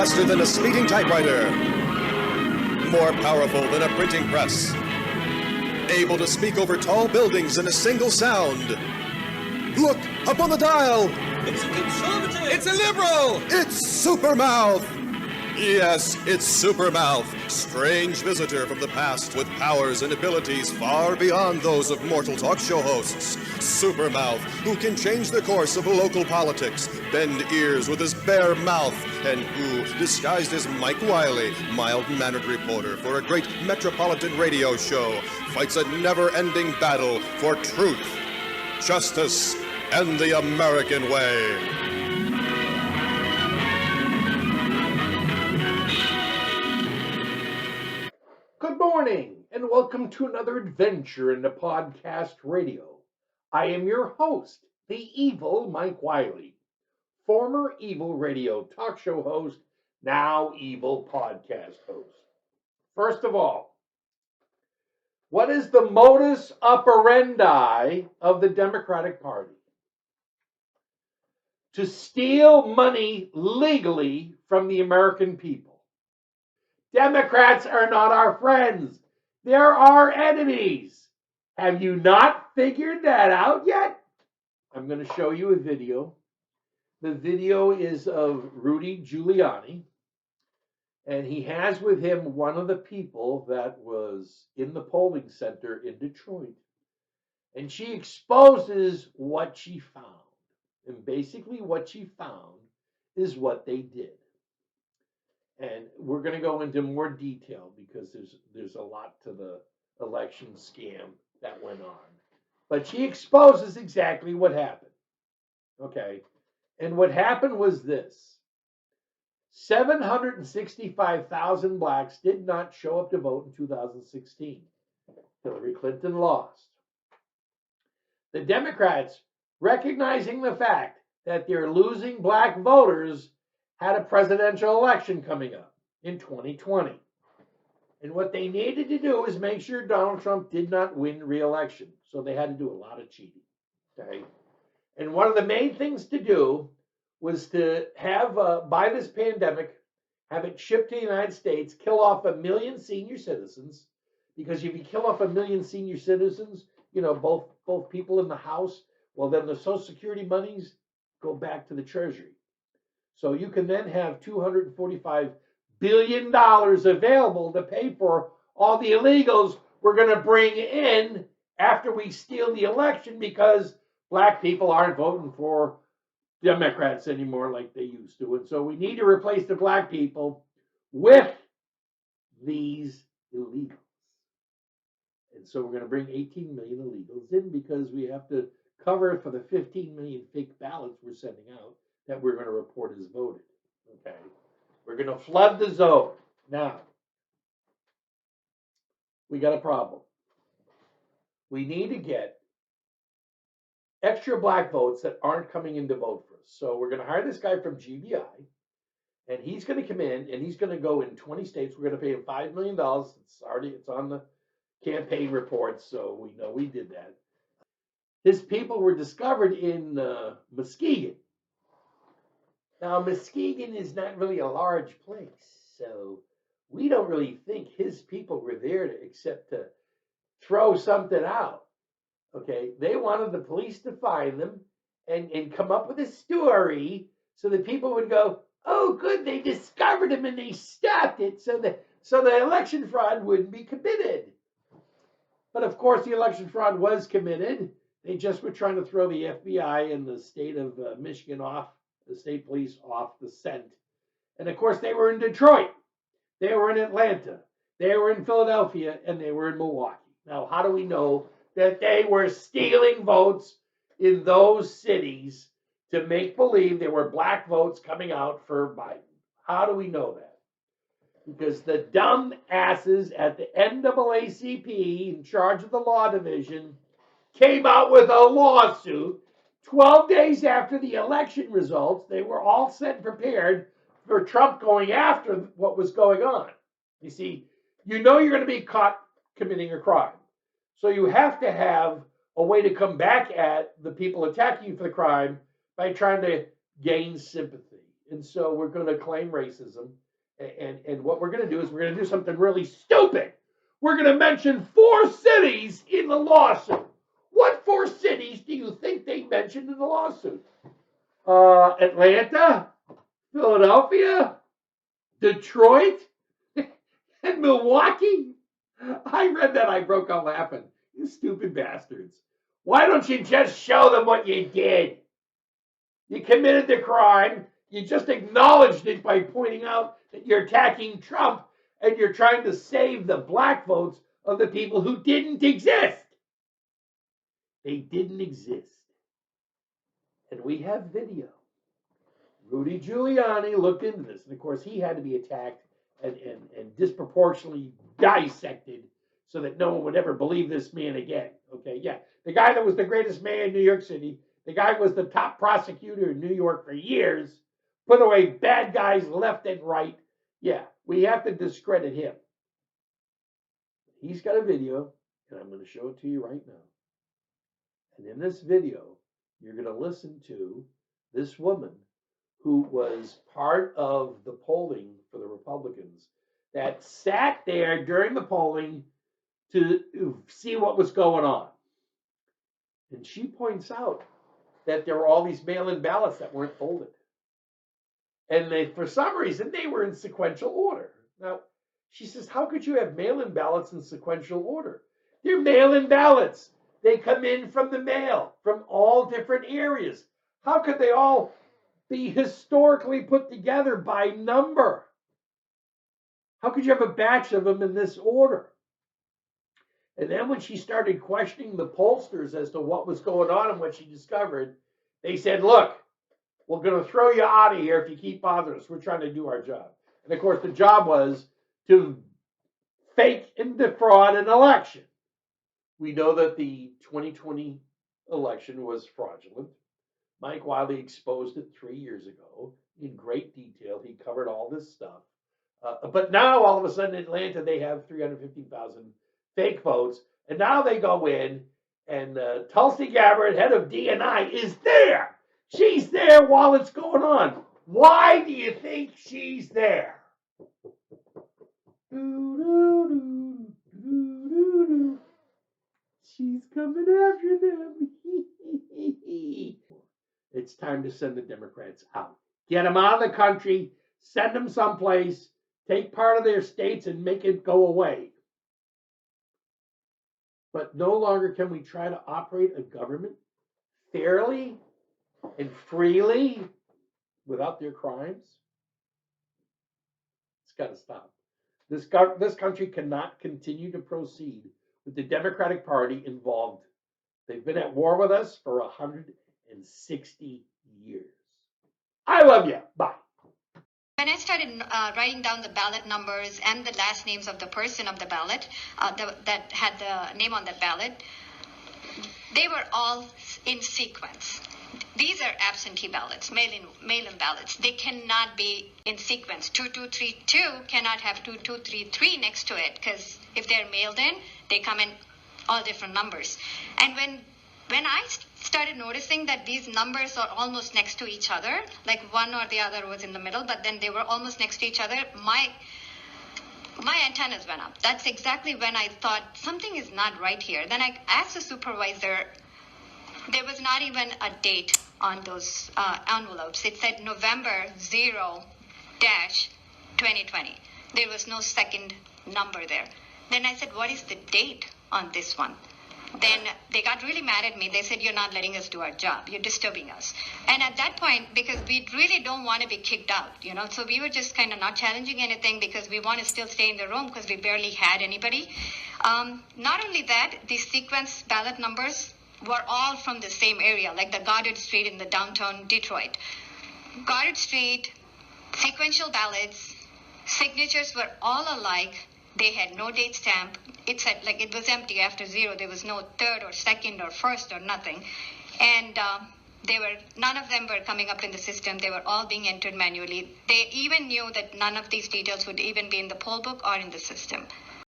faster than a speeding typewriter, more powerful than a printing press, able to speak over tall buildings in a single sound. Look, up on the dial! It's a conservative! It's a liberal! It's Supermouth! Yes, it's Supermouth, strange visitor from the past with powers and abilities far beyond those of mortal talk show hosts. Supermouth, who can change the course of local politics, bend ears with his bare mouth, and who, disguised as Mike Wiley, mild-mannered reporter for a great metropolitan radio show, fights a never-ending battle for truth, justice, and the American way. Good morning, and welcome to another adventure in the podcast radio. I am your host, the evil Mike Wiley, former evil radio talk show host, now evil podcast host. First of all, what is the modus operandi of the Democratic Party? To steal money legally from the American people. Democrats are not our friends. They're our enemies. Have you not figured that out yet? I'm going to show you a video. The video is of Rudy Giuliani, and he has with him one of the people that was in the polling center in Detroit. And she exposes what she found. And basically what she found is what they did. And we're going to go into more detail because there's a lot to the election scam that went on. But she exposes exactly what happened. Okay. And what happened was this. 765,000 blacks did not show up to vote in 2016. Hillary Clinton lost. The Democrats, recognizing the fact that they're losing black voters, had a presidential election coming up in 2020. And what they needed to do is make sure Donald Trump did not win re-election. So they had to do a lot of cheating. Okay? And one of the main things to do was to have, by this pandemic, have it shipped to the United States, kill off 1 million senior citizens. Because if you kill off 1 million senior citizens, you know, both people in the House, well, then the Social Security monies go back to the Treasury. So you can then have $245 billion available to pay for all the illegals we're going to bring in after we steal the election because black people aren't voting for Democrats anymore like they used to. And so we need to replace the black people with these illegals. And so we're going to bring 18 million illegals in because we have to cover for the 15 million fake ballots we're sending out that we're going to report as voted. Okay. We're going to flood the zone. Now, we got a problem. We need to get extra black votes that aren't coming in to vote for us. So we're going to hire this guy from GBI, and he's going to come in, and he's going to go in 20 states. We're going to pay him $5 million. It's on the campaign reports, so we know we did that. His people were discovered in Muskegon. Now, Muskegon is not really a large place, so we don't really think his people were there except to throw something out. Okay, they wanted the police to find them and come up with a story so that people would go, oh, good, they discovered him and they stopped it so the election fraud wouldn't be committed. But of course, the election fraud was committed. They just were trying to throw the FBI and the state of Michigan off, the state police off the scent. And of course, they were in Detroit. They were in Atlanta. They were in Philadelphia, and they were in Milwaukee. Now, how do we know that they were stealing votes in those cities to make believe there were black votes coming out for Biden? How do we know that? Because the dumb asses at the NAACP in charge of the law division came out with a lawsuit 12 days after the election results. They were all set and prepared for Trump going after what was going on. You see, you know you're going to be caught committing a crime. So you have to have a way to come back at the people attacking you for the crime by trying to gain sympathy. And so we're going to claim racism. And what we're going to do is we're going to do something really stupid. We're going to mention 4 cities in the lawsuit. What 4 cities do you think they mentioned in the lawsuit? Atlanta, Philadelphia, Detroit, and Milwaukee. I read that. I broke out laughing. You stupid bastards. Why don't you just show them what you did? You committed the crime. You just acknowledged it by pointing out that you're attacking Trump and you're trying to save the black votes of the people who didn't exist. They didn't exist. And we have video. Rudy Giuliani looked into this. And of course, he had to be attacked and disproportionately dissected so that no one would ever believe this man again. Okay, yeah. The guy that was the greatest mayor in New York City, the guy who was the top prosecutor in New York for years, put away bad guys left and right. Yeah, we have to discredit him. He's got a video, and I'm going to show it to you right now. And in this video, you're going to listen to this woman who was part of the polling for the Republicans that sat there during the polling to see what was going on. And she points out that there were all these mail-in ballots that weren't folded. And they, for some reason, they were in sequential order. Now, she says, how could you have mail-in ballots in sequential order? They're mail-in ballots. They come in from the mail, from all different areas. How could they all be historically put together by number? How could you have a batch of them in this order? And then when she started questioning the pollsters as to what was going on and what she discovered, they said, look, we're going to throw you out of here if you keep bothering us. We're trying to do our job. And of course, the job was to fake and defraud an election. We know that the 2020 election was fraudulent. Mike Wiley exposed it 3 years ago in great detail. He covered all this stuff. But now, all of a sudden, in Atlanta, they have 315,000 fake votes. And now they go in, and Tulsi Gabbard, head of DNI, is there. She's there while it's going on. Why do you think she's there? She's coming after them. It's time to send the Democrats out. Get them out of the country, send them someplace, take part of their states and make it go away. But no longer can we try to operate a government fairly and freely without their crimes. It's got to stop. This country cannot continue to proceed with the Democratic Party involved. They've been at war with us for 160 years. I love you. Bye. When I started writing down the ballot numbers and the last names of the person of the ballot that had the name on that ballot, they were all in sequence. These are absentee ballots, mail-in ballots. They cannot be in sequence. 2232 cannot have 2233 next to it because if they're mailed in, they come in all different numbers. And when I started noticing that these numbers are almost next to each other, like one or the other was in the middle, but then they were almost next to each other, my antennas went up. That's exactly when I thought something is not right here. Then I asked the supervisor. There was not even a date on those envelopes. It said November 0-2020. There was no second number there. Then I said, what is the date on this one? Then they got really mad at me. They said, you're not letting us do our job. You're disturbing us. And at that point, because we really don't want to be kicked out, so we were just kind of not challenging anything because we want to still stay in the room because we barely had anybody. Not only that, the sequence ballot numbers were all from the same area, like the Goddard Street in the downtown Detroit. Goddard Street, sequential ballots, signatures were all alike. They had no date stamp. It said like it was empty after 0. There was no third or second or first or nothing. And none of them were coming up in the system. They were all being entered manually. They even knew that none of these details would even be in the poll book or in the system.